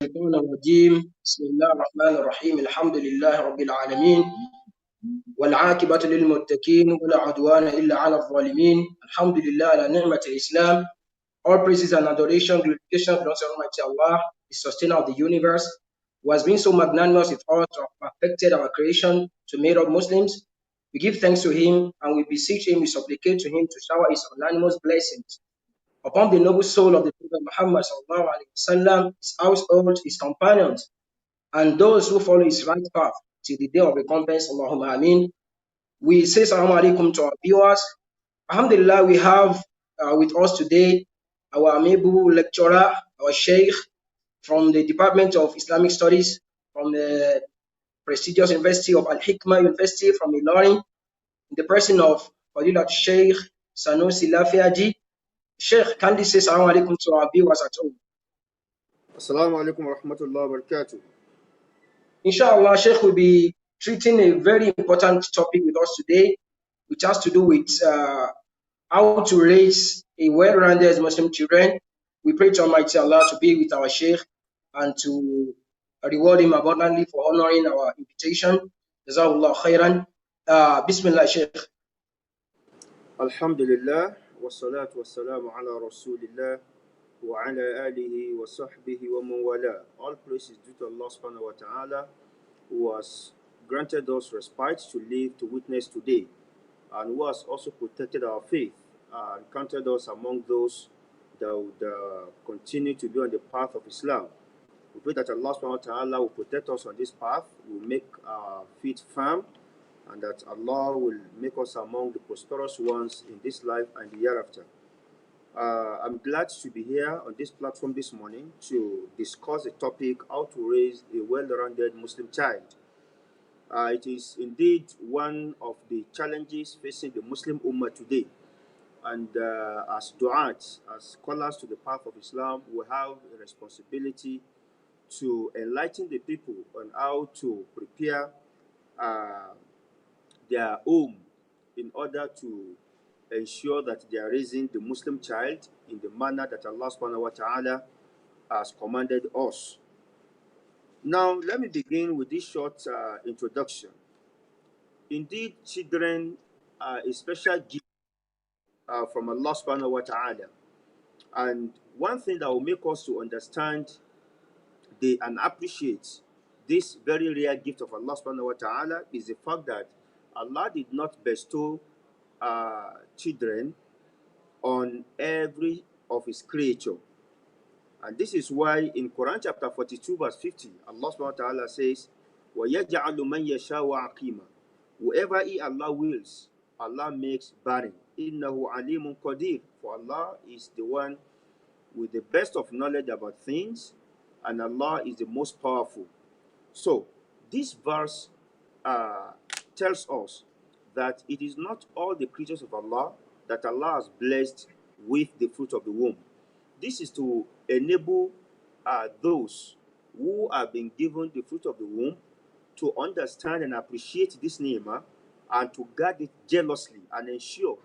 الشيطان الرجيم بسم الله الرحمن الرحيم الحمد لله رب العالمين والعاقبة للمتقين ولا عدوان إلا على الظالمين الحمد لله على نعمة الإسلام. All praises and adoration, glorification belongs to Almighty Allah, the sustainer of the universe, who has been so magnanimous with us to have perfected our creation to made up Muslims. We give thanks to Him and we beseech Him, we supplicate to Him to shower His unanimous blessings upon the noble soul of the Prophet Muhammad sallallahu alaihi wasallam, his household, his companions, and those who follow his right path till the day of recompense. Allahumma ameen. We say salam alaikum to our viewers. Alhamdulillah, we have with us today our amiable lecturer, our Sheikh from the Department of Islamic Studies from the prestigious University of Al-Hikmah University from Ilorin, in the person of Fadilat Sheikh Sanusi Lafiagi. Sheikh, kindly say salam alaikum to our viewers at home. Assalamu alaikum wa rahmatullahi wa barakatuh. Inshallah, Sheikh will be treating a very important topic with us today, which has to do with how to raise a well-rounded Muslim children. We pray to Almighty Allah to be with our Sheikh and to reward him abundantly for honoring our invitation. Jazakallah khairan. Bismillah, Sheikh. Alhamdulillah, wa salatu wa salamu ala rasulillah, wa ala alihi wa sahbihi wa mawala. All praise is due to Allah subhanahu wa ta'ala, who has granted us respite to live to witness today, and who has also protected our faith and counted us among those that would continue to be on the path of Islam. We pray that Allah subhanahu wa ta'ala will protect us on this path, will make our feet firm, and that Allah will make us among the prosperous ones in this life and the hereafter. I'm glad to be here on this platform this morning to discuss the topic, how to raise a well-rounded Muslim child. It is indeed one of the challenges facing the Muslim Ummah today. And as du'at, as scholars to the path of Islam, we have a responsibility to enlighten the people on how to prepare their home in order to ensure that they are raising the Muslim child in the manner that Allah subhanahu wa ta'ala has commanded us. Now, let me begin with this short introduction. Indeed, children are a special gift from Allah subhanahu wa ta'ala. And one thing that will make us to understand and appreciate this very rare gift of Allah subhanahu wa ta'ala is the fact that Allah did not bestow children on every of his creature. And this is why in Quran chapter 42 verse 50, Allah subhanahu wa ta'ala says, وَيَجْعَلُ مَنْ يَشَاءُ عَقِيمًا. Whoever Allah wills, Allah makes barren. إِنَّهُ عَلِيمٌ قَدِيرٌ. For Allah is the one with the best of knowledge about things, and Allah is the most powerful. So, this verse tells us that it is not all the creatures of Allah that Allah has blessed with the fruit of the womb. This is to enable those who have been given the fruit of the womb to understand and appreciate this ni'mah and to guard it jealously and ensure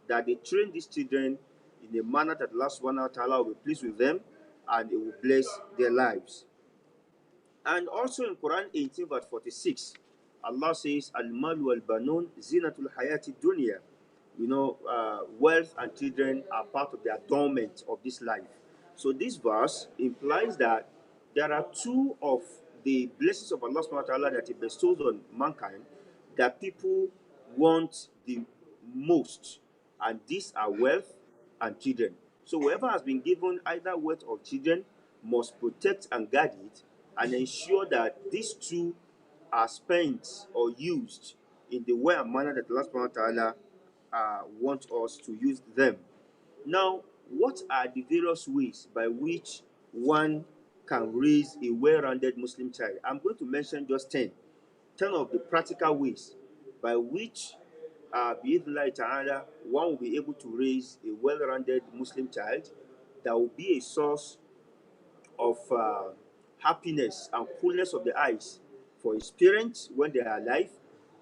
that they train these children in a manner that Allah subhanahu wa ta'ala will be pleased with them and it will bless their lives. And also in Quran 18 verse 46, Allah says, Al-Malu al-Banun zinatul hayati dunya. You know, wealth and children are part of the adornment of this life. So this verse implies that there are two of the blessings of Allah subhanahu wa ta'ala that He bestows on mankind that people want the most, and these are wealth and children. So whoever has been given either wealth or children must protect and guard it and ensure that these two are spent or used in the way and manner that Allah subhanahu wa ta'ala want us to use them. Now, what are the various ways by which one can raise a well-rounded Muslim child? I'm going to mention just 10 of the practical ways by which bi'idhnillahi ta'ala, one will be able to raise a well-rounded Muslim child that will be a source of happiness and coolness of the eyes for his parents when they are alive,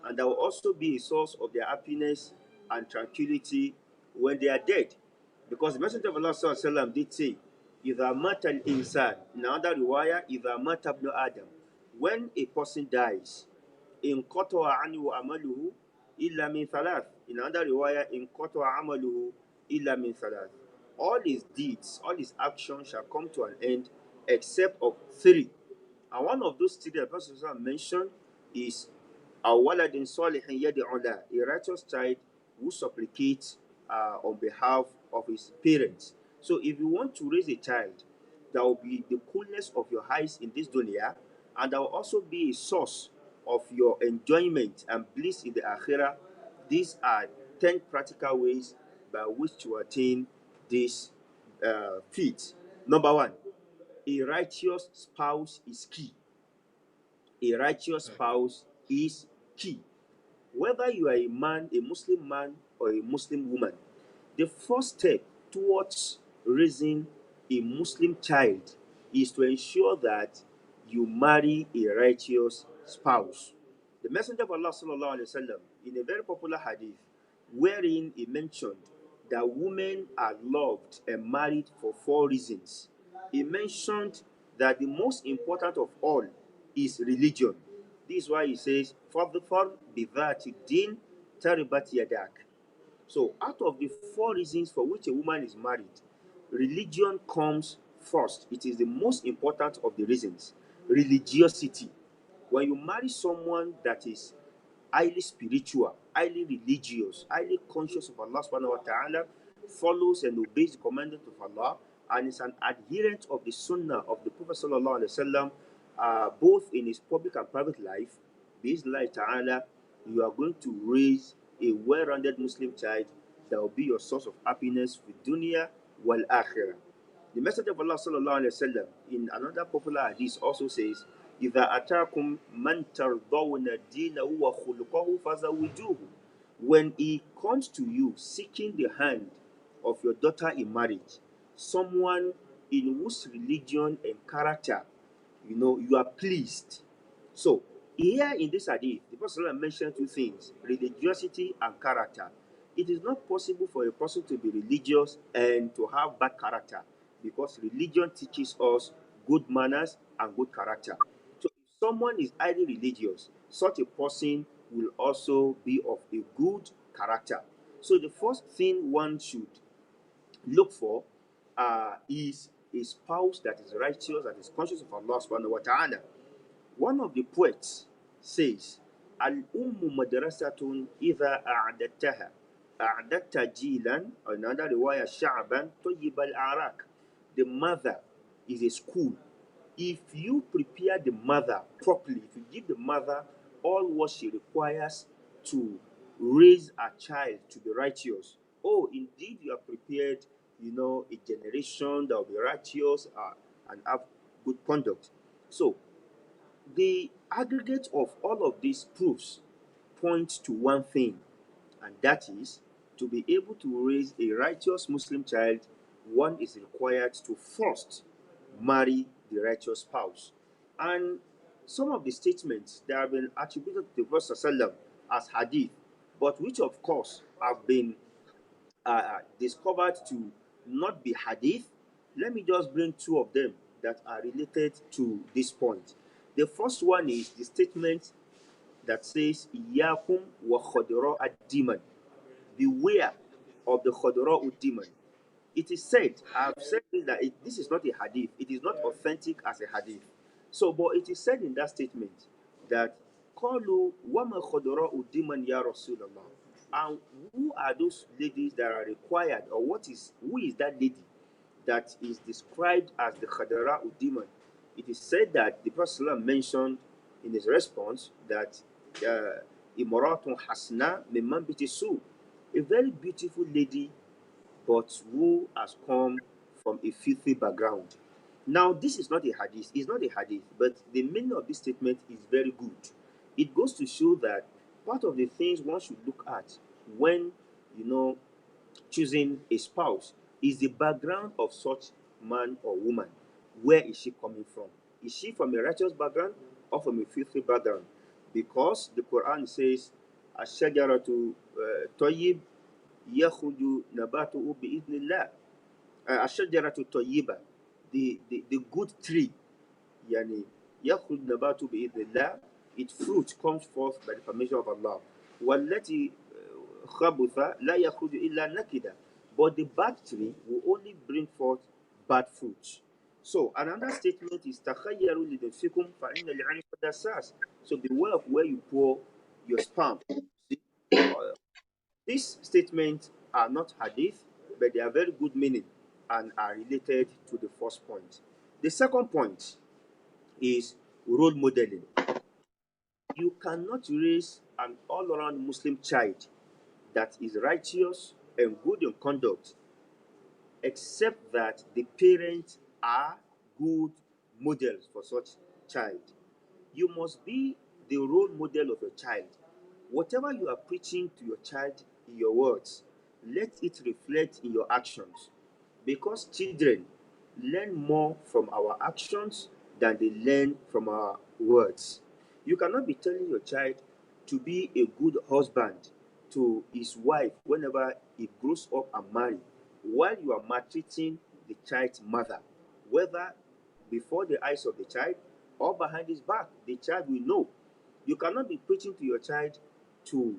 and that will also be a source of their happiness and tranquility when they are dead. Because the Messenger of Allah sallallahu alaihi wasallam did say إذا مات الإنسان. In another riwayah, إذا مات ابن آدم. When a person dies, انقطع عنه عمله إلا من ثلاث. In another riwayah, انقطع عمله إلا من ثلاث. All his deeds, all his actions shall come to an end except of three. And one of those three the Prophet mentioned is أولد صالح يدعو له, a righteous child who supplicates on behalf of his parents. So if you want to raise a child that will be the coolness of your eyes in this dunya, and that will also be a source of your enjoyment and bliss in the akhirah, these are 10 practical ways by which to attain this feat. Number one, a righteous spouse is key. A righteous spouse is key. Whether you are a man, a Muslim man, or a Muslim woman, the first step towards raising a Muslim child is to ensure that you marry a righteous spouse. The Messenger of Allah sallallahu alaihi wasallam, in a very popular hadith, wherein he mentioned that women are loved and married for four reasons. He mentioned that the most important of all is religion. This is why he says, "Fadfar bidhati din taribat yadak." So, out of the four reasons for which a woman is married, religion comes first. It is the most important of the reasons. Religiosity. When you marry someone that is highly spiritual, highly religious, highly conscious of Allah subhanahu wa ta'ala, follows and obeys the commandment of Allah, and is an adherent of the sunnah of the Prophet sallallahu alaihi wasallam, both in his public and private life, bismillah ta'ala, you are going to raise a well-rounded Muslim child that will be your source of happiness for dunya wal akhirah. The Messenger of Allah sallallahu alaihi wasallam in another popular hadith also says, إذا أتاكم من ترضون دينه وخلقه فزوجوه. When he comes to you seeking the hand of your daughter in marriage, someone in whose religion and character you are pleased. So here in this hadith, the Prophet mentioned two things: religiosity and character. It is not possible for a person to be religious and to have bad character, because religion teaches us good manners and good character. So if someone is highly religious, such a person will also be of a good character. So the first thing one should look for is a spouse that is righteous, that is conscious of Allah subhanahu wa ta'ala. One of the poets says, Al-ummu madrasatun idha a'adattaha. A'adatta jilan, another riwayah, sha'ban, tayyib al-arak. The mother is a school. If you prepare the mother properly, if you give the mother all what she requires to raise a child to be righteous, oh, indeed you are prepared, a generation that will be righteous and have good conduct. So, the aggregate of all of these proofs points to one thing, and that is to be able to raise a righteous Muslim child, one is required to first marry the righteous spouse. And some of the statements that have been attributed to the Prophet ﷺ as hadith, but which of course have been discovered to not be hadith, let me just bring two of them that are related to this point. The first one is the statement that says, Iyakum wa khadra ad-diman. Beware of the khadra ad-diman. It is said, I have said that this is not a hadith, it is not authentic as a hadith. So, but it is said in that statement that, Qalu wa ma khadra ad-diman ya Rasulallah. And who are those ladies that are required, or who is that lady that is described as the khadra ad-diman? It is said that the Prophet ﷺ mentioned in his response that Imaratun Hasna mimman bitisu, a very beautiful lady, but who has come from a filthy background. Now, this is not a hadith, it's not a hadith, but the meaning of this statement is very good. It goes to show that part of the things one should look at when choosing a spouse is the background of such man or woman. Where is she coming from? Is she from a righteous background or from a filthy background? Because the Quran says, "Ash-shajaratu tayyib yakhruju nabatuhu bi'idhnillah." Ash-shajaratu tayyiba. the good tree, يعني يخرج نباته بإذن الله, its fruit comes forth by the permission of Allah. والتي خبث لا يخرج إلا نكدا, but the bad tree will only bring forth bad fruits. So another statement is تخيروا لنفسكم فإن العنف دساس. So beware of where you pour your sperm. See? These statements are not hadith, but they are very good meaning and are related to the first point. The second point is role modeling. You cannot raise an all-around Muslim child that is righteous and good in conduct except that the parents are good models for such child. You must be the role model of your child. Whatever you are preaching to your child in your words, let it reflect in your actions. Because children learn more from our actions than they learn from our words. You cannot be telling your child to be a good husband to his wife whenever he grows up and marry, while you are maltreating the child's mother, whether before the eyes of the child or behind his back. The child will know. You cannot be preaching to your child to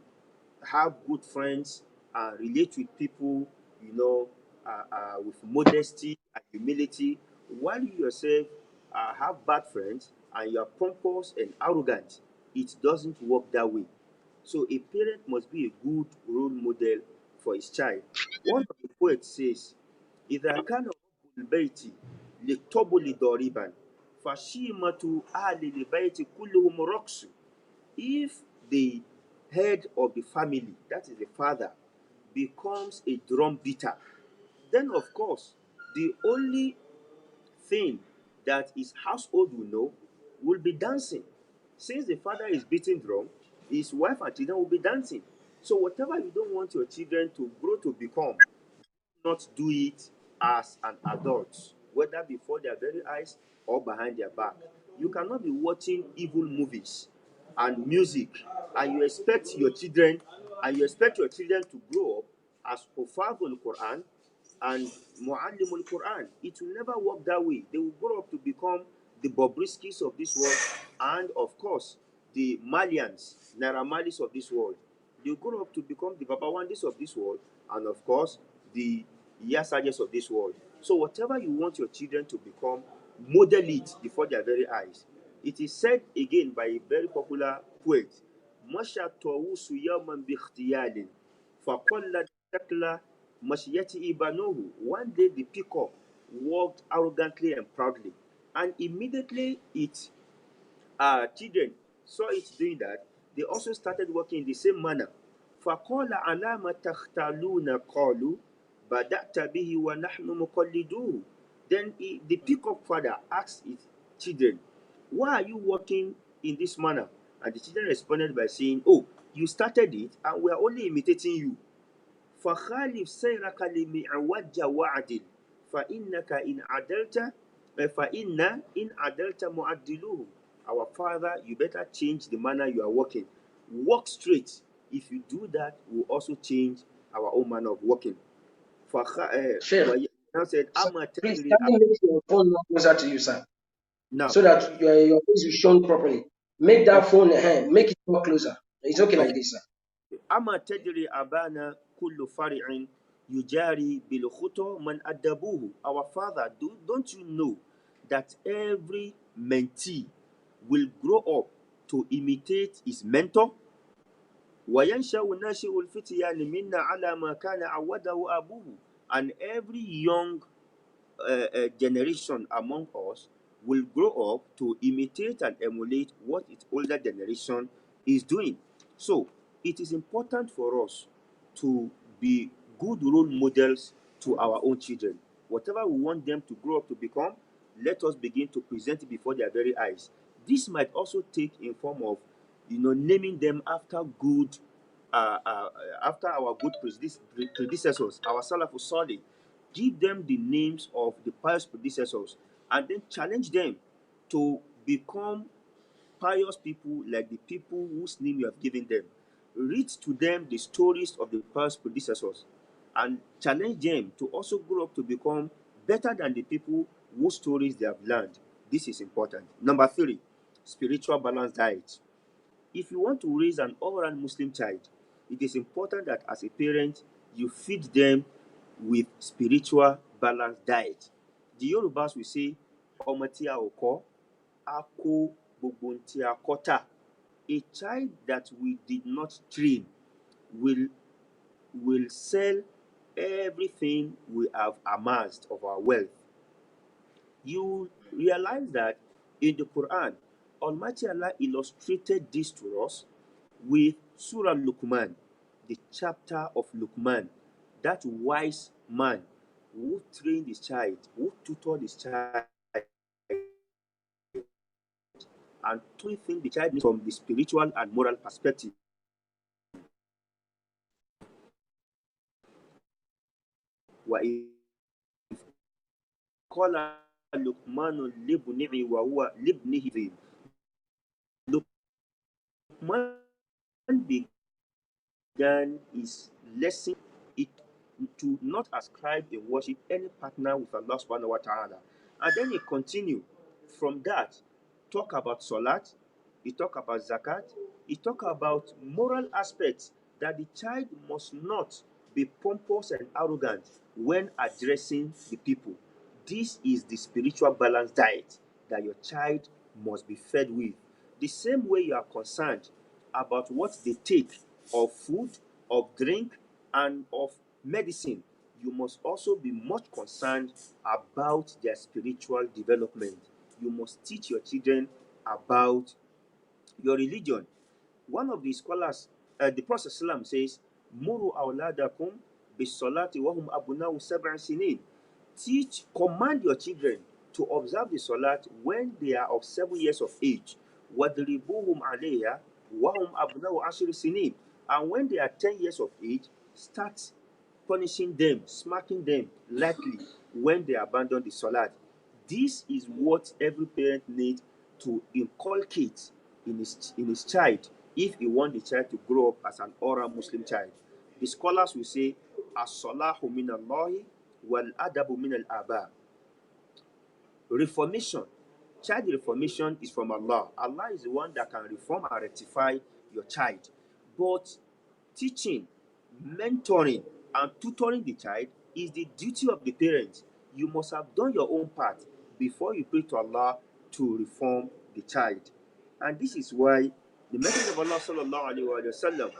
have good friends and relate with people, with modesty and humility, while you yourself have bad friends and you are pompous and arrogant. It doesn't work that way. So a parent must be a good role model for his child. One of the poets says, إذا كان رب البيت للطبل ضاربا فشيمة أهل البيت كلهم رقص. If the head of the family, that is the father, becomes a drum beater, then of course the only thing that his household will know will be dancing. Since the father is beating drum, his wife and children will be dancing. So whatever you don't want your children to grow to become, not do it as an adult, whether before their very eyes or behind their back. You cannot be watching evil movies and music and you expect your children to grow up as Hufadul Quran and Muallimul Quran. It will never work that way. They will grow up to become the Bobriskis of this world and, of course, the Malians, Naira Malis of this world. They will grow up to become the Babawandis of this world and, of course, the Yasajas of this world. So, whatever you want your children to become, model it before their very eyes. It is said again by a very popular poet, Masha Tawusu Yaman Bikhtiyalin, Fakolla Takla Mashiyati Ibanuhu. One day the peacock walked arrogantly and proudly, and immediately its children saw it doing that. They also started working in the same manner. فَقَالَ عَلَامَ تَخْتَالُونَ قَالُوا بَدَأْتَ بِهِ وَنَحْنُ مُقَلِّدُوهُ. Then the peacock father asked his children, why are you working in this manner? And the children responded by saying, oh, you started it and we are only imitating you. فخالف سيرك لمعوج وعدل فإنك إن عدلت فإن إن عدلت معدلوه. Our father, you better change the manner you are walking. Walk straight. If you do that, we'll also change our own manner of walking. Sheikh, Now said, sir, "Amma please tadri." kindly make your phone more closer to you, sir, Now, so that your face is shown properly. Make that okay. phone make it more closer. It's okay like Okay. this, sir. أما تدري أبانا كل فرع يجاري بالخطى من أدبوه. Our father, don't you know that every mentee will grow up to imitate his mentor? وينشأ ناشئ الفتيان منا على ما كان عوده أبوه. And every young generation among us will grow up to imitate and emulate what its older generation is doing. So it is important for us to be good role models to our own children. Whatever we want them to grow up to become, let us begin to present it before their very eyes. This might also take in form of, naming them after good, after our good predecessors, our Salafus Salih. Give them the names of the pious predecessors and then challenge them to become pious people like the people whose name you have given them. Read to them the stories of the pious predecessors and challenge them to also grow up to become better than the people whose stories they have learned. This is important. Number 3, spiritual balanced diet. If you want to raise an all-round Muslim child, it is important that as a parent, you feed them with spiritual balanced diet. The Yorubas will say, "Ọmọ tí a ò kọ́, á kó gbogbo ohun tí a kọ́ tà." A child that we did not train will sell everything we have amassed of our wealth. You realize that in the Quran, Almighty Allah illustrated this to us with Surah Luqman, the chapter of Luqman, that wise man who trained his child, who tutored his child, and treating the child from the spiritual and moral perspective. وَإِذْ قَالَ لُقْمَانُ لِابْنِهِ وَهُوَ لِابْنِهِ ذِينٌ. Luqman began his lesson to not ascribe in worship any partner with Allah subhanahu wa ta'ala. And then he continued from that, talk about salat, he talk about zakat, he talk about moral aspects, that the child must not be pompous and arrogant when addressing the people. This is the spiritual balanced diet that your child must be fed with. The same way you are concerned about what they take of food, of drink, and of medicine, you must also be much concerned about their spiritual development. You must teach your children about your religion. One of the scholars, the Prophet ﷺ says, "Muru awladakum bis-salati wa hum abna'u sab'i sinin." Command your children to observe the salat when they are of 7 years of age. وَضْرِبُوهُمْ عَلَيْهَا وَهُمْ أَبْنَاءُ عَشْرِ سِنِينَ. And when they are 10 years of age, start punishing them, smacking them lightly when they abandon the salat. This is what every parent needs to inculcate in his child if he wants the child to grow up as an oral Muslim child. The scholars will say, "As-salahu min Allahi wal adabu min al-aba." Reformation, child reformation is from Allah. Allah is the one that can reform and rectify your child. But teaching, mentoring, and tutoring the child is the duty of the parents. You must have done your own part before you pray to Allah to reform the child. And this is why the Messenger of Allah sallallahu alaihi wasallam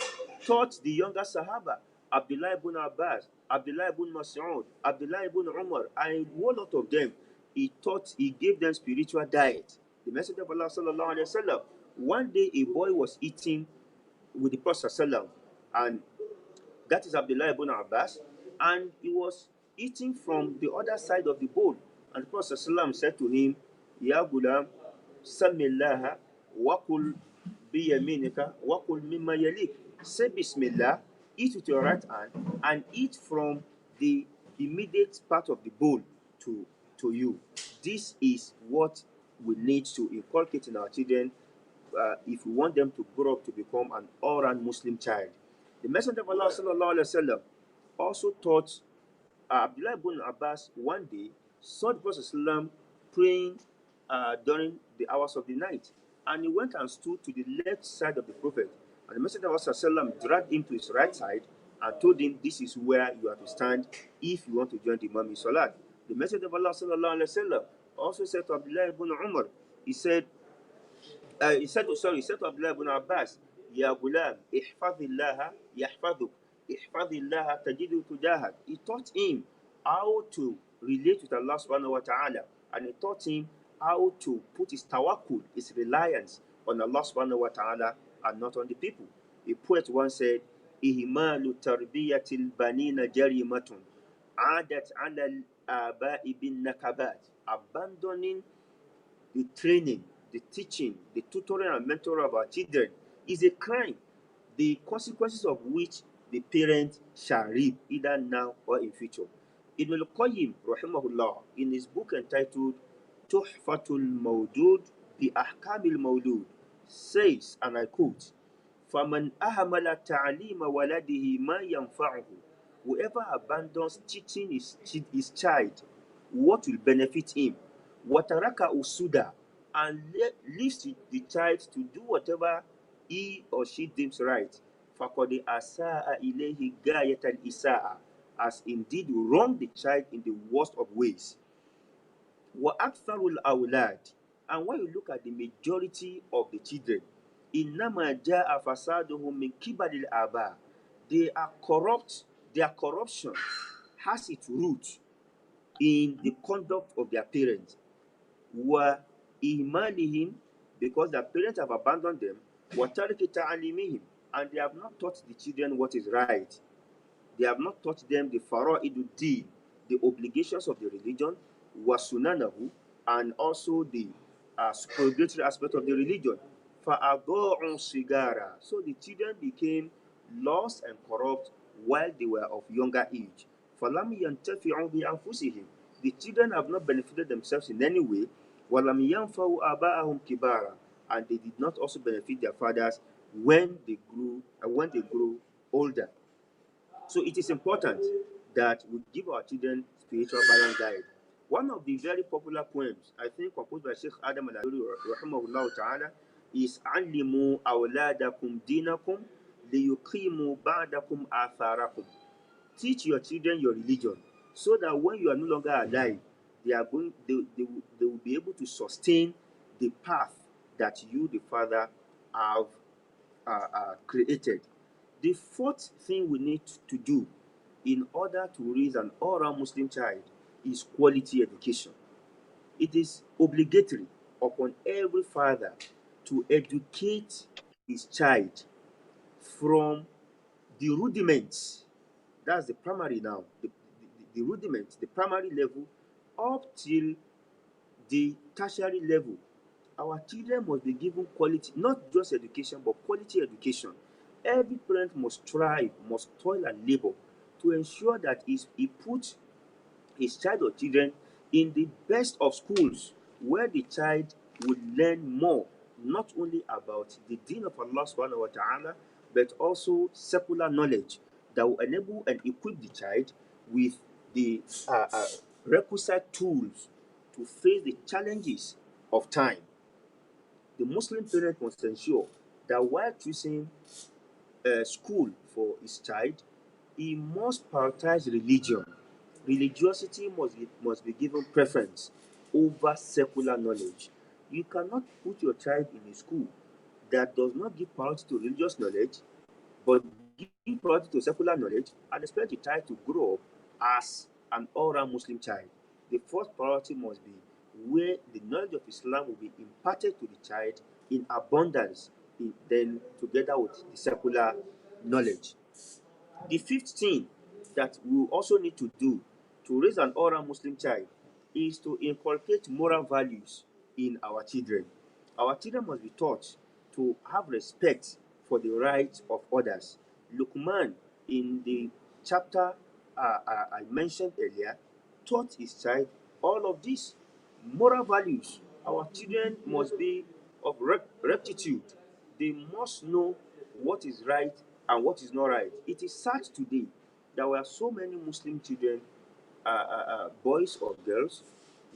taught the younger Sahaba, Abdullah ibn Abbas, Abdullah ibn Mas'ud, Abdullah ibn Umar, and a whole lot of them. He gave them spiritual diet. The Messenger of Allah sallallahu alaihi wasallam, one day a boy was eating with the Prophet sallallahu, and that is Abdullah ibn Abbas, and he was eating from the other side of the bowl. And the Prophet ﷺ said to him, "Ya gulam, Samillaha, wakul biyaminika, wakul mimma yalik." Say Bismillah, eat with your right hand, and eat from the immediate part of the bowl to you. This is what we need to inculcate in our children if we want them to grow up to become an all-round Muslim child. The Messenger of Allah sallallahu alaihi wasallam also taught Abdullah ibn Abbas one day saw the Prophet sallam praying during the hours of the night, and he went and stood to the left side of the Prophet, and the Messenger of Allah sallam dragged him to his right side and told him, "This is where you have to stand if you want to join the Imam in Salat." The Messenger of Allah sallallahu alaihi wasallam also said to Abdullah ibn Umar, he said to Abdullah ibn Abbas, "Ya gulam, ihfadhillaha yahfadhuk, ihfadhillaha tajidu tujahak." He taught him how to relate with Allah subhanahu wa ta'ala, and he taught him how to put his tawakkul, his reliance on Allah subhanahu wa ta'ala and not on the people. A poet once said, "Ihmalu tarbiyatil banina jarimatun, adat ala al-aba'i bin nakabat." Abandoning the training, the teaching, the tutoring and mentoring of our children is a crime, the consequences of which the parent shall reap either now or in future. Ibn al-Qayyim, rahimahullah, in his book entitled Tuhfatul Mawdud bi Ahkamil Mawdud, says, and I quote, "Faman ahamala ta'alima waladihi ma yanfa'uhu." Whoever abandons teaching his child what will benefit him. Wataraka usuda, and leaves the child to do whatever he or she deems right. Fakode asaa ilehi gayatan isaa, as indeed wrong the child in the worst of ways. Wa aktharul awlad, and when you look at the majority of the children, innama jaa fasaduhum min kibalil aba, they are corrupt. Their corruption has its root in the conduct of their parents. Wa imanihim, because their parents have abandoned them. Wa tariki ta'alimihim, and they have not taught the children what is right. They have not taught them the fara'iduddin, the obligations of the religion, wasunanahu, and also the supererogatory aspect of the religion. Fa'adu'u sigara, so the children became lost and corrupt while they were of younger age. Falam yantafi'u bi anfusihim, the children have not benefited themselves in any way. Walam yanfa'u aba'ahum kibara, and they did not also benefit their fathers when they grew older. So it is important that we give our children spiritual balance diet. One of the very popular poems, I think composed by Sheikh Adam al-Aduri rahimahullah ta'ala, is Alimu awladakum dinakum liyuqimu ba'dakum atharakum. Teach your children your religion, so that when you are no longer alive, they will be able to sustain the path that you, the father, have created. The fourth thing we need to do in order to raise an all-round Muslim child is quality education. It is obligatory upon every father to educate his child from the rudiments. That's the primary now. The rudiments, the primary level, up till the tertiary level. Our children must be given quality, not just education, but quality education. Every parent must strive, must toil and labor to ensure that he puts his child or children in the best of schools, where the child will learn more, not only about the deen of Allah subhanahu wa ta'ala, but also secular knowledge that will enable and equip the child with the requisite tools to face the challenges of time. The Muslim parent must ensure that while choosing a school for his child, he must prioritize religion. Religiosity must be given preference over secular knowledge. You cannot put your child in a school that does not give priority to religious knowledge, but give priority to secular knowledge, and expect the child to grow up as an all-round Muslim child. The first priority must be where the knowledge of Islam will be imparted to the child in abundance, then together with the secular knowledge. The fifth thing that we also need to do to raise an all-round Muslim child is to inculcate moral values in our children. Our children must be taught to have respect for the rights of others. Luqman, in the chapter I mentioned earlier, taught his child all of these moral values. Our children must be of rectitude. They must know what is right and what is not right. It is sad today that there are so many Muslim children, boys or girls,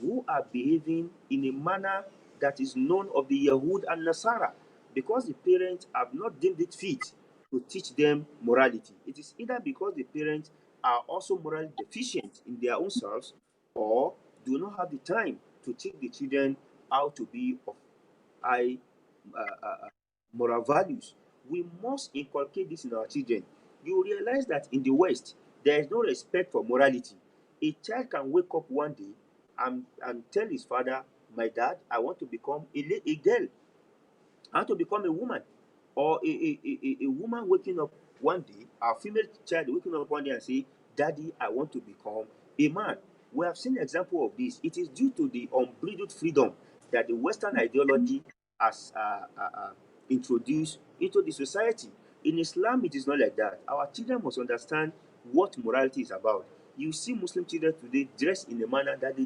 who are behaving in a manner that is known of the Yahud and Nasara, because the parents have not deemed it fit to teach them morality. It is either because the parents are also morally deficient in their own selves, or do not have the time to teach the children how to be of high moral values. We must inculcate this in our children. You realize that in the West, there is no respect for morality. A child can wake up one day and tell his father, "My dad, I want to become a girl. I want to become a woman." Or a woman waking up one day, a female child waking up one day and say, "Daddy, I want to become a man." We have seen an example of this. It is due to the unbridled freedom that the Western ideology has introduced into the society. In Islam, it is not like that. Our children must understand what morality is about. You see Muslim children today dressed in a manner that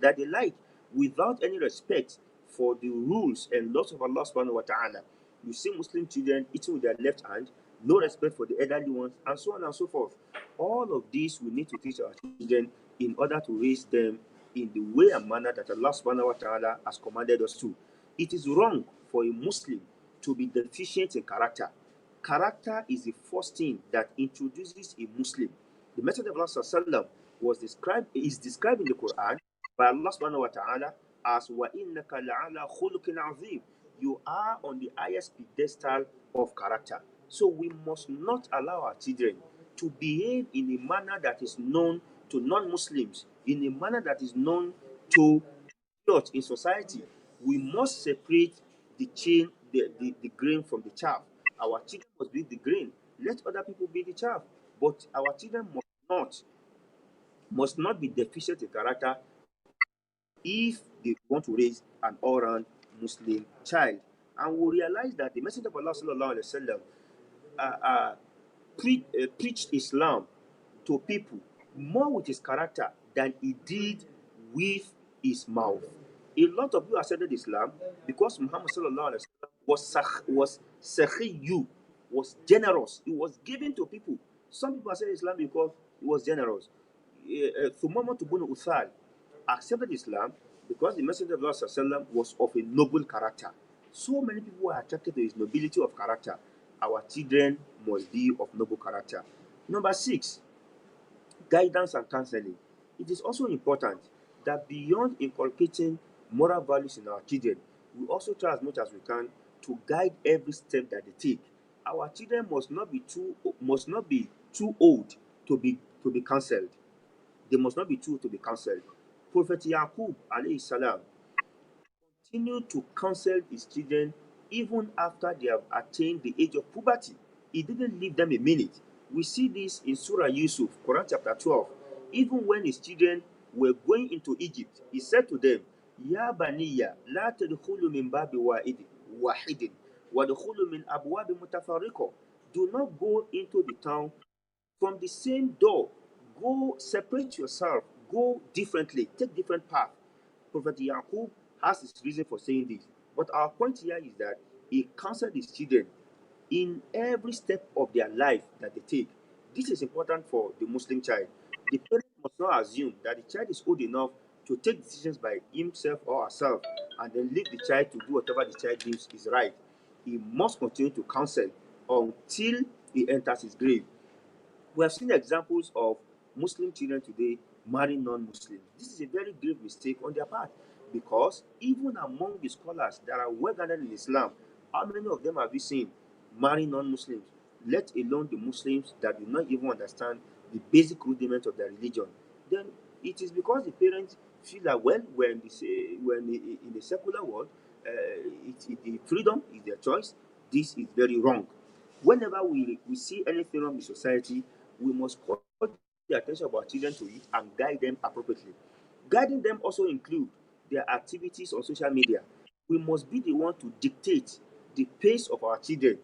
that they like, without any respect for the rules and laws of Allah subhanahu wa ta'ala. You see Muslim children eating with their left hand, no respect for the elderly ones, and so on and so forth. All of these we need to teach our children in order to raise them in the way and manner that Allah subhanahu wa ta'ala has commanded us to. It is wrong for a Muslim to be deficient in character. Character is the first thing that introduces a Muslim. The Messenger of Allah sallallahu alaihi wasallam is described in the Quran by Allah subhanahu wa ta'ala as wa innaka la'ala khuluqin azim. You are on the highest pedestal of character. So we must not allow our children to behave in a manner that is known to non-Muslims, in a manner that is known to church in society. We must separate the grain from the chaff. Our children must be the grain. Let other people be the chaff. But our children must not be deficient in character if they want to raise an all-round Muslim child. And we realize that the Messenger of Allah sallallahu alaihi wasallam preached Islam to people more with his character than he did with his mouth. A lot of you accepted Islam because Muhammad sallallahu alaihi wasallam was sakhiyu, was generous. He was giving to people. Some people accepted Islam because he was generous. Thumama ibn Uthal accepted Islam because the Messenger of Allah sallallahu alaihi wasallam was of a noble character. So many people were attracted to his nobility of character. Our children must be of noble character. Number 6, guidance and counseling. It is also important that beyond inculcating moral values in our children, we also try as much as we can to guide every step that they take. Our children must not be too old to be counseled. They must not be too old to be counseled. Prophet Yaqub alayhi salam continued to counsel his children even after they have attained the age of puberty. He didn't leave them a minute. We see this in Surah Yusuf, Quran chapter 12. Even when his children were going into Egypt, he said to them, Ya baniya, la tadkhulu min babi wahidin, wa dkhulu min abwabi mutafarriqa. Do not go into the town from the same door. Go separate yourself. Go differently. Take different path. Prophet Yaqub has his reason for saying this. But our point here is that he counseled his children in every step of their life that they take. This is important for the Muslim child. The parent must not assume that the child is old enough to take decisions by himself or herself and then leave the child to do whatever the child believes is right. He must continue to counsel until he enters his grave. We have seen examples of Muslim children today marrying non-Muslims. This is a very grave mistake on their part because even among the scholars that are well gathered in Islam, how many of them have you seen marrying non-Muslims, let alone the Muslims that do not even understand the basic rudiment of their religion? Then it is because the parents feel that, well, in the secular world, the freedom is their choice. This is very wrong. Whenever we see anything wrong in society, we must call the attention of our children to it and guide them appropriately. Guiding them also include their activities on social media. We must be the one to dictate the pace of our children.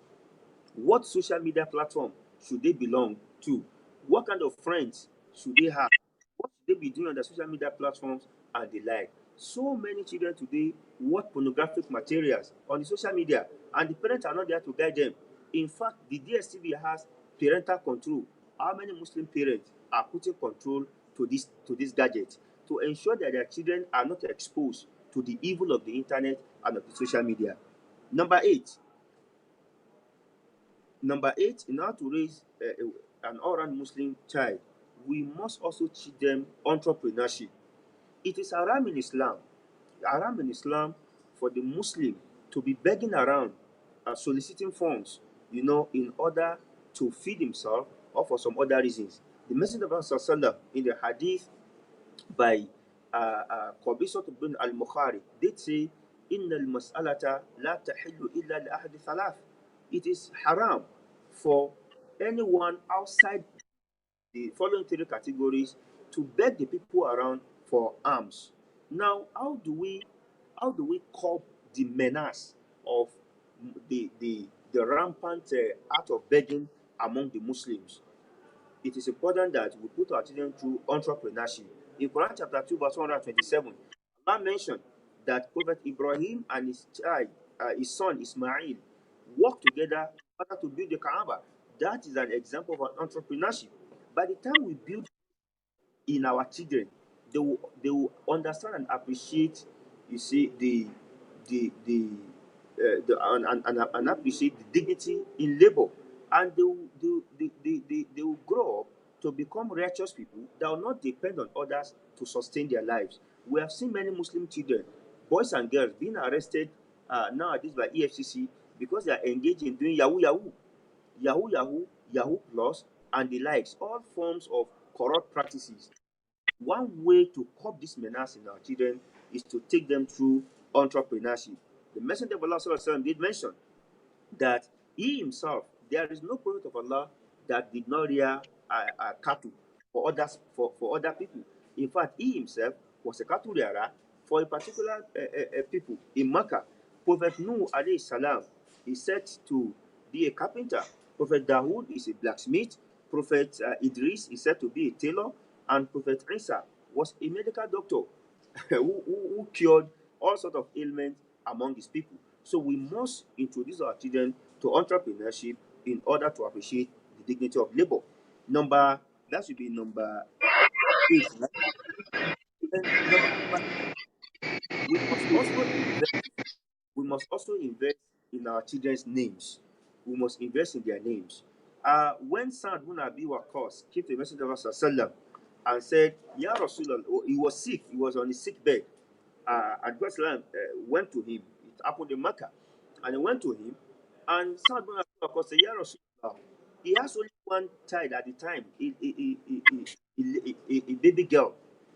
What social media platform should they belong to? What kind of friends should they have? What should they be doing on the social media platforms and the like? So many children today watch pornographic materials on the social media, and the parents are not there to guide them. In fact, the DSTV has parental control. How many Muslim parents are putting control to this gadget to ensure that their children are not exposed to the evil of the internet and of the social media? Number 8, in order to raise an all-round Muslim child, we must also teach them entrepreneurship. It is haram in Islam for the Muslim to be begging around, soliciting funds, in order to feed himself or for some other reasons. The Messenger of Allah in the hadith by Qabisat ibn al-Mukhari did say, Inna al-mas'alata la tahillu illa li ahadi thalath. It is haram for anyone outside the following 3 categories to beg the people around for alms. Now, how do we curb the menace of the rampant act of begging among the Muslims? It is important that we put our children through entrepreneurship. In Quran chapter 2, verse 127, Allah mentioned that Prophet Ibrahim and his son Ismail worked together in order to build the Kaaba. That is an example of an entrepreneurship. By the time we build in our children. They will understand and appreciate, you see, and appreciate the dignity in labor, and they will grow up to become righteous people that will not depend on others to sustain their lives. We have seen many Muslim children, boys and girls, being arrested nowadays by EFCC because they are engaged in doing Yahoo Plus, and the likes, all forms of corrupt practices. One way to curb this menace in our children is to take them through entrepreneurship. The Messenger of Allah Sallallahu Alaihi Wasallam did mention that he himself, there is no prophet of Allah that did not rear cattle for others, for other people. In fact, he himself was a cattle rearer for a particular people in Mecca. Prophet Nuh alayhi salam is said to be a carpenter. Prophet Dawood is a blacksmith. Prophet Idris is said to be a tailor, and Prophet Isa was a medical doctor who cured all sorts of ailments among his people. So we must introduce our children to entrepreneurship in order to appreciate the dignity of labor. That should be number 8. Right? And number 9, we must also invest. We must also invest in our children's names. We must invest in their names. When Sa'd ibn Abi Waqqas came to the Messenger of Allah and said, "Ya Rasulullah," he was sick. He was on his sick bed. And Prophet went to him. It happened in Mecca. And he went to him, and Sa'd ibn Abi Waqqas said, "Ya Rasulullah," he has only one child at the time, a baby girl,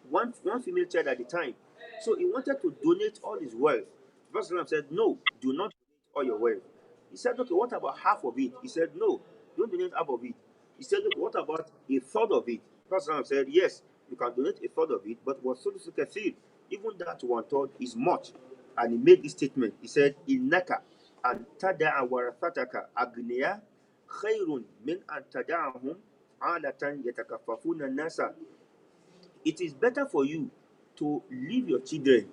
one female child at the time. So he wanted to donate all his wealth. Prophet said, "No, do not donate all your wealth." He said, "Okay, what about half of it?" He said, "No, don't donate half of it." He said, "Okay, what about a third of it?" Prophet said, "Yes, you can donate a third of it, but what so to kathir, even that one third is much." And he made this statement. He said, "Innaka an tada'a warathataka agniya khairun min an tada'ahum alatan yatakaffafuna nasa." It is better for you to leave your children,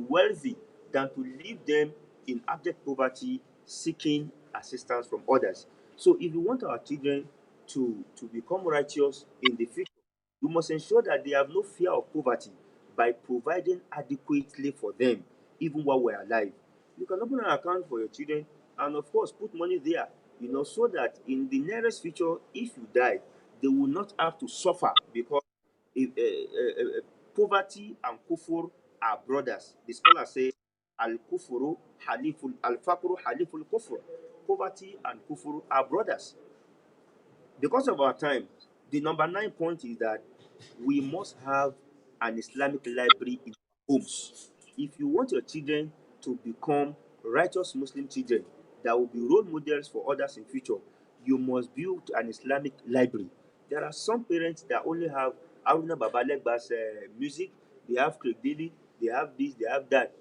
wealthy, than to leave them in abject poverty, seeking assistance from others. So if you want our children to become righteous in the future, you must ensure that they have no fear of poverty by providing adequately for them, even while we're alive. You can open an account for your children and, of course, put money there, so that in the nearest future, if you die, they will not have to suffer because poverty and kufur are brothers. The scholar says, al fakru haliful kufur. Poverty and kufur are brothers. Because of our time, the number 9 point is that we must have an Islamic library in homes. If you want your children to become righteous Muslim children that will be role models for others in future, you must build an Islamic library. There are some parents that only have Aruna Babalegba's music, they have Craig David, they have this, they have that.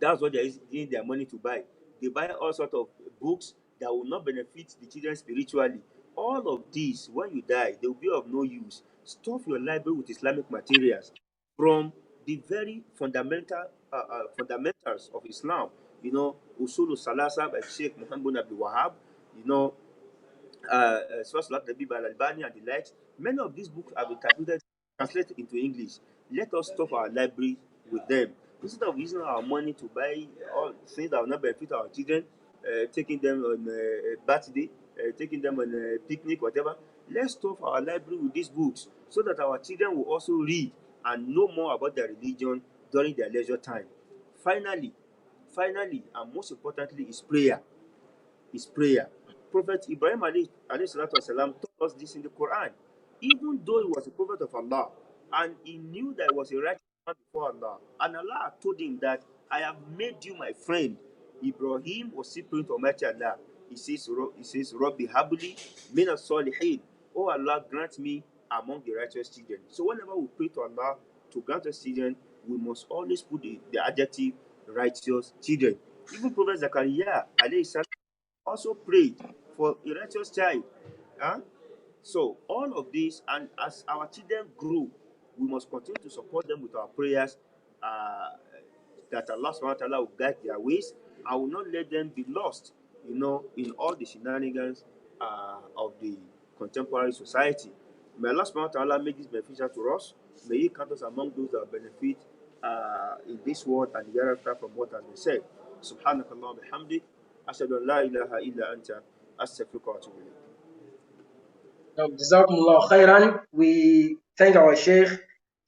That's what they're using their money to buy. They buy all sorts of books that will not benefit the children spiritually. All of these, when you die, they will be of no use. Stuff your library with Islamic materials from the very fundamentals of Islam. Usulu Salasa by Sheikh Muhammad bin Abdul Wahab. You know, Surah Salat Nabi by Al-Albani and the likes. Many of these books have been translated into English. Let us stuff our library with them. Instead of using our money to buy all things that will not benefit our children, taking them on a birthday, taking them on a picnic, whatever, let's stuff our library with these books so that our children will also read and know more about their religion during their leisure time. Finally, and most importantly, is prayer. Prophet Ibrahim alayhi salatu wasalam taught us this in the Quran. Even though he was a prophet of Allah and he knew that he was a righteous man before Allah, and Allah told him that I have made you my friend, Ibrahim was still praying to Almighty Allah. He says, Rabbi Habli min as-salihin. Oh Allah, grant me among the righteous children. So whenever we pray to Allah to grant us children, we must always put the adjective righteous children. Even Prophet Zakaria alayhi salam also prayed for a righteous child. Huh? So all of this, and as our children grow, we must continue to support them with our prayers, that Allah subhanahu wa ta'ala will guide their ways. I will not let them be lost, in all the shenanigans of the contemporary society. May Allah subhanahu wa ta'ala make this beneficial to us. May He count us among those that benefit in this world and the hereafter from what has been said. Subhanakallah bihamdik. Ashhadu an la ilaha illa anta. Astaghfiruka wa atubu ilayk. Jazakumullah khairan. We thank our Sheikh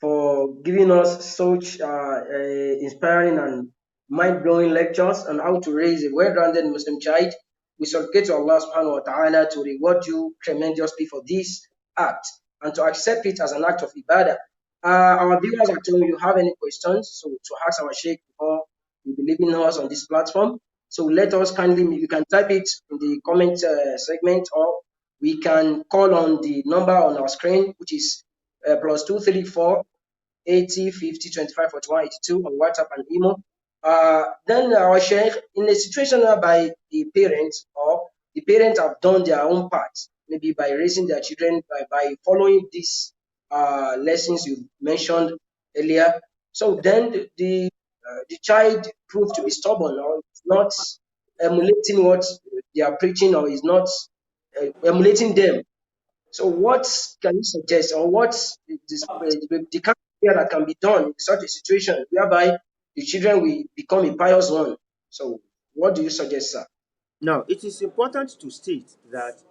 for giving us such inspiring and mind-blowing lectures on how to raise a well-rounded Muslim child. We supplicate to Allah subhanahu wa ta'ala to reward you tremendously for this act and to accept it as an act of ibadah. Our viewers at home, you have any questions so to ask our Sheikh before you be leaving us on this platform. So let us kindly, you can type it in the comment segment, or we can call on the number on our screen, which is +234 80 50 25 41 82 on WhatsApp and email. Then our Sheikh, in a situation whereby the parents or the parents have done their own part, maybe by raising their children, by following these lessons you mentioned earlier. So then the child proved to be stubborn or is not emulating what they are preaching, or is not emulating them. So what can you suggest, or what's the kind of care that can be done in such a situation whereby the children will become a pious one? So what do you suggest, sir? Now, it is important to state that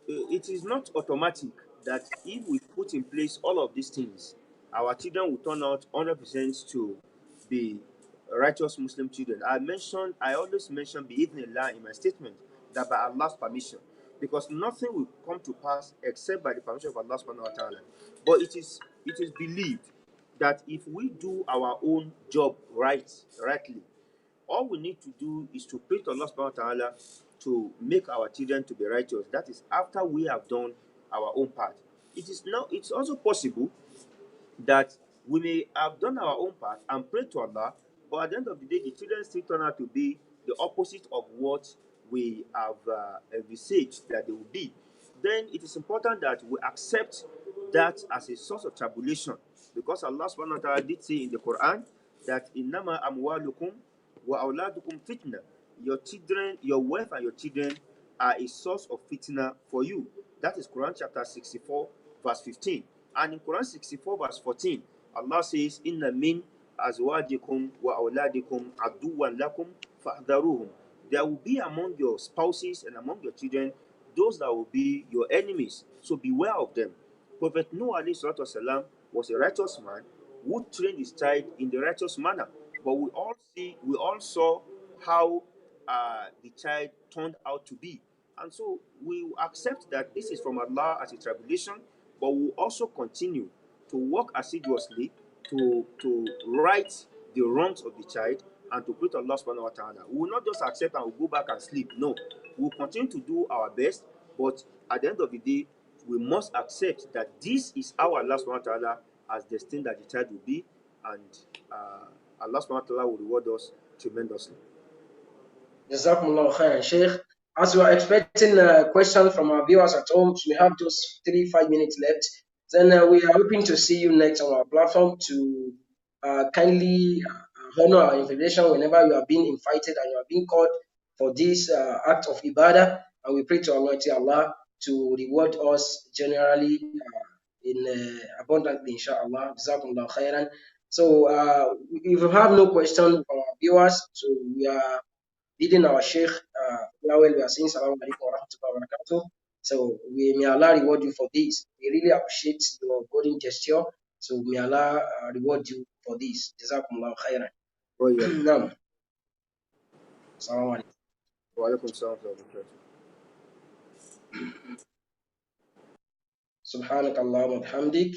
it is not automatic that if we put in place all of these things, our children will turn out 100% to be righteous Muslim children. I always mention bi'idhnillah in my statement, that by Allah's permission, because nothing will come to pass except by the permission of Allah subhanahu wa ta'ala. But it is believed that if we do our own job rightly, all we need to do is to pray to Allah subhanahu wa ta'ala to make our children to be righteous. That is after we have done our own part. It's also possible that we may have done our own part and pray to Allah, but at the end of the day, the children still turn out to be the opposite of what we have envisaged that they will be. Then it is important that we accept that as a source of tribulation, because Allah subhanahu wa ta'ala did say in the Quran that innama amwalukum wa awladukum fitna. Your children, your wife and your children are a source of fitna for you. That is Quran chapter 64, verse 15. And in Quran 64, verse 14, Allah says, Inna min azwajikum wa awladikum aduwan lakum fahdaruhum. There will be among your spouses and among your children those that will be your enemies. So beware of them. Prophet Noah alayhi salatu wasalam was a righteous man who trained his child in the righteous manner. But we all saw how the child turned out to be. And so we accept that this is from Allah as a tribulation, but we also continue to work assiduously to right the wrongs of the child and to pray to Allah subhanahu wa ta'ala. We will not just accept and we'll go back and sleep. No, we'll continue to do our best, but at the end of the day, we must accept that this is how Allah subhanahu wa ta'ala has destined that the child will be, and Allah subhanahu wa ta'ala will reward us tremendously. Jazakumullah khairan, Sheikh. As we are expecting a question from our viewers at home, so we have just 5 minutes left. Then we are hoping to see you next on our platform to kindly honor our invitation whenever you are being invited and you are being called for this act of ibadah. And we pray to Almighty Allah to reward us generally in abundantly, inshallah. Jazakumullah khairan. So if you have no question from our viewers, so we are leading our Sheikh, now we are saying Salaam alaikum wa rahmatullahi wa barakatuh. So may Allah reward you for this. We really appreciate your golden gesture. So may Allah reward you for this. Jazakumullah khairan. Oh, yeah. Naam. Assalamu alaikum. Wa alaikum salam wa rahmatullahi. سبحانك اللهم وبحمدك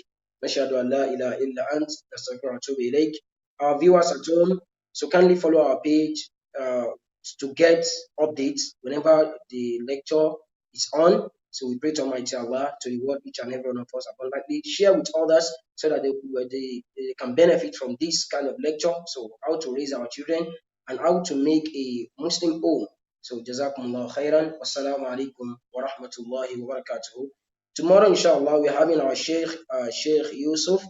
نشهد أن لا إله إلا أنت نستغفرك ونتوب إليك. Our viewers at home, so kindly follow our page to get updates whenever the lecture is on. So we pray to Almighty Allah to reward each and every one of us abundantly. Share with others so that they can benefit from this kind of lecture. So how to raise our children and how to make a Muslim home. So Jazakumullah khairan. Wassalamu alaikum wa rahmatullahi wa barakatuh. Tomorrow, inshallah, we're having our Sheikh, Sheikh Yusuf.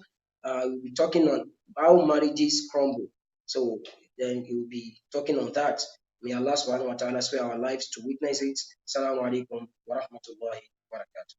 We'll be talking on how marriages crumble. So then he will be talking on that. May Allah subhanahu wa ta'ala spare our lives to witness it. Assalamu alaikum wa rahmatullahi wa barakatuh.